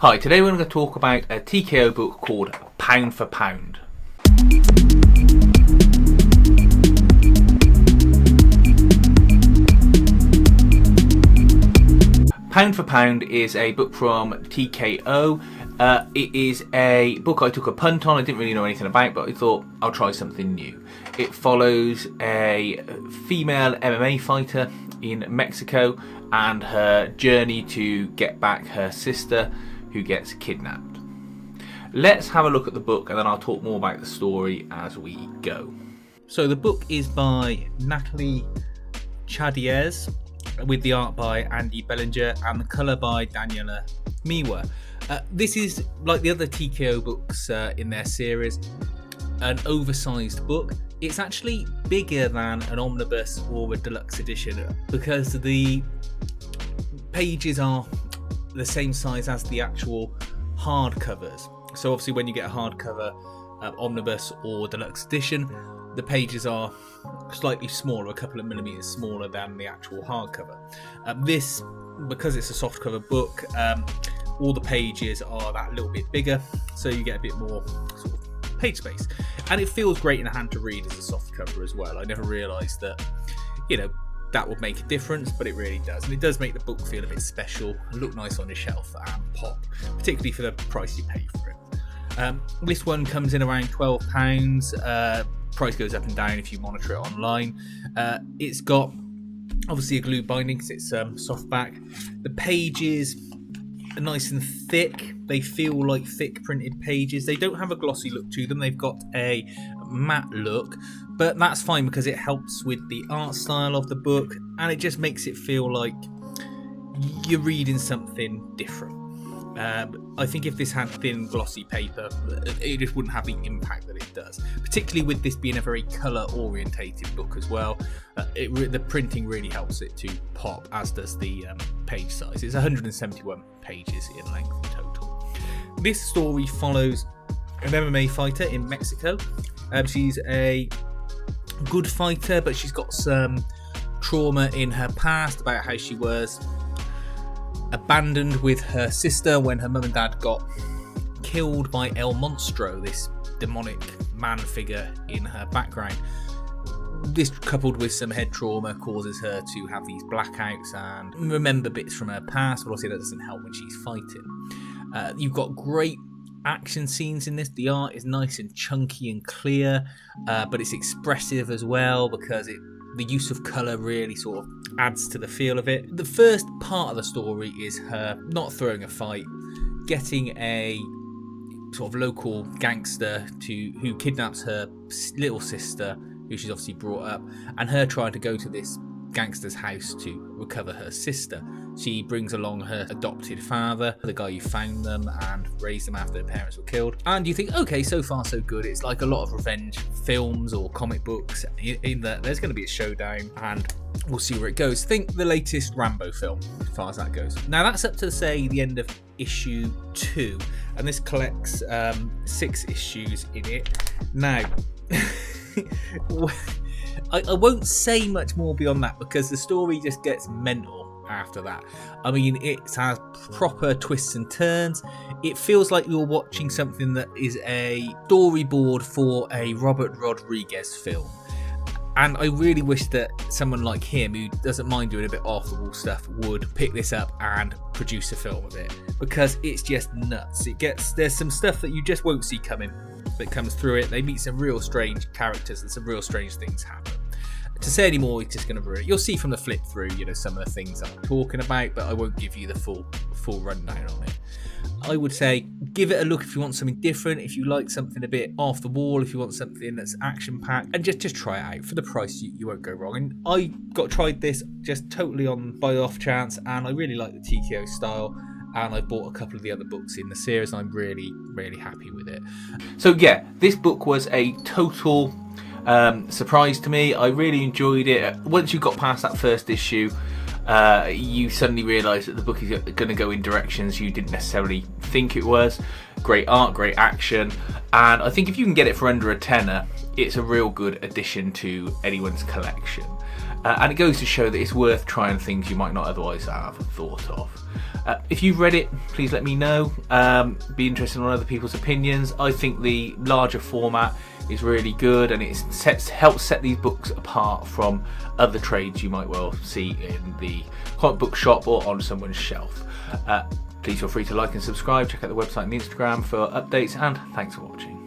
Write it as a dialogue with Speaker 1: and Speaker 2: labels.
Speaker 1: Hi, today we're going to talk about a TKO book called Pound for Pound. Pound for Pound is a book from TKO. It is a book I took a punt on. I didn't really know anything about, but I thought I'll try something new. It follows a female MMA fighter in Mexico and her journey to get back her sister who gets kidnapped. Let's have a look at the book and then I'll talk more about the story as we go. So the book is by Natalie Chadiez, with the art by Andy Bellinger and the colour by Daniela Miwa. This is, like the other TKO books in their series, an oversized book. It's actually bigger than an omnibus or a deluxe edition because the pages are the same size as the actual hardcovers. So obviously when you get a hardcover omnibus or deluxe edition, the pages are slightly smaller, a couple of millimeters smaller than the actual hardcover. This, because it's a softcover book, all the pages are that little bit bigger, so you get a bit more sort of page space. And it feels great in the hand to read as a softcover as well. I never realised that, that would make a difference, but it really does. And it does make the book feel a bit special, look nice on your shelf and pop, particularly for the price you pay for it. This one comes in around £12. Price goes up and down if you monitor it online. It's got obviously a glue binding because it's softback. The pages are nice and thick. They feel like thick printed pages. They don't have a glossy look to them. They've got a matte look, but that's fine because it helps with the art style of the book and it just makes it feel like you're reading something different. I think if this had thin glossy paper, it just wouldn't have the impact that it does, particularly with this being a very colour orientated book as well. The printing really helps it to pop, as does the page size. It's 171 pages in length in total. This story follows an MMA fighter in Mexico. She's a good fighter, but she's got some trauma in her past about how she was abandoned with her sister when her mum and dad got killed by El Monstro, this demonic man figure in her background. This, coupled with some head trauma, causes her to have these blackouts and remember bits from her past, but obviously that doesn't help when she's fighting. You've got great action scenes in this. The art is nice and chunky and clear, but it's expressive as well because the use of colour really sort of adds to the feel of it. The first part of the story is her not throwing a fight, getting a sort of local gangster who kidnaps her little sister, who she's obviously brought up, and her trying to go to this gangster's house to recover her sister. She brings along her adopted father, the guy who found them and raised them after their parents were killed. And you think, okay, so far so good. It's like a lot of revenge films or comic books in that there's going to be a showdown and we'll see where it goes. Think the latest Rambo film, as far as that goes. Now that's up to, say, the end of issue 2, and this collects 6 issues in it. Now, I won't say much more beyond that because the story just gets mental after that. I mean, it has proper twists and turns. It feels like you're watching something that is a storyboard for a Robert Rodriguez film. And I really wish that someone like him, who doesn't mind doing a bit off-the-wall stuff, would pick this up and produce a film of it, because it's just nuts. There's some stuff that you just won't see coming that comes through it. They meet some real strange characters and some real strange things happen. To say any more, it's just going to ruin it. You'll see from the flip through, some of the things I'm talking about, but I won't give you the full rundown on it. I would say give it a look if you want something different, if you like something a bit off the wall, if you want something that's action-packed, and just try it out. For the price, you won't go wrong. And I tried this just totally by off chance, and I really like the TKO style, and I bought a couple of the other books in the series, and I'm really, really happy with it. So yeah, this book was a total surprise to me. I really enjoyed it. Once you got past that first issue, you suddenly realise that the book is going to go in directions you didn't necessarily think it was. Great art, great action, and I think if you can get it for under a tenner, it's a real good addition to anyone's collection. and it goes to show that it's worth trying things you might not otherwise have thought of. If you've read it, please let me know. Be interested in other people's opinions. I think the larger format is really good, and it helps set these books apart from other trades you might well see in the comic book shop or on someone's shelf. Please feel free to like and subscribe. Check out the website and the Instagram for updates, and thanks for watching.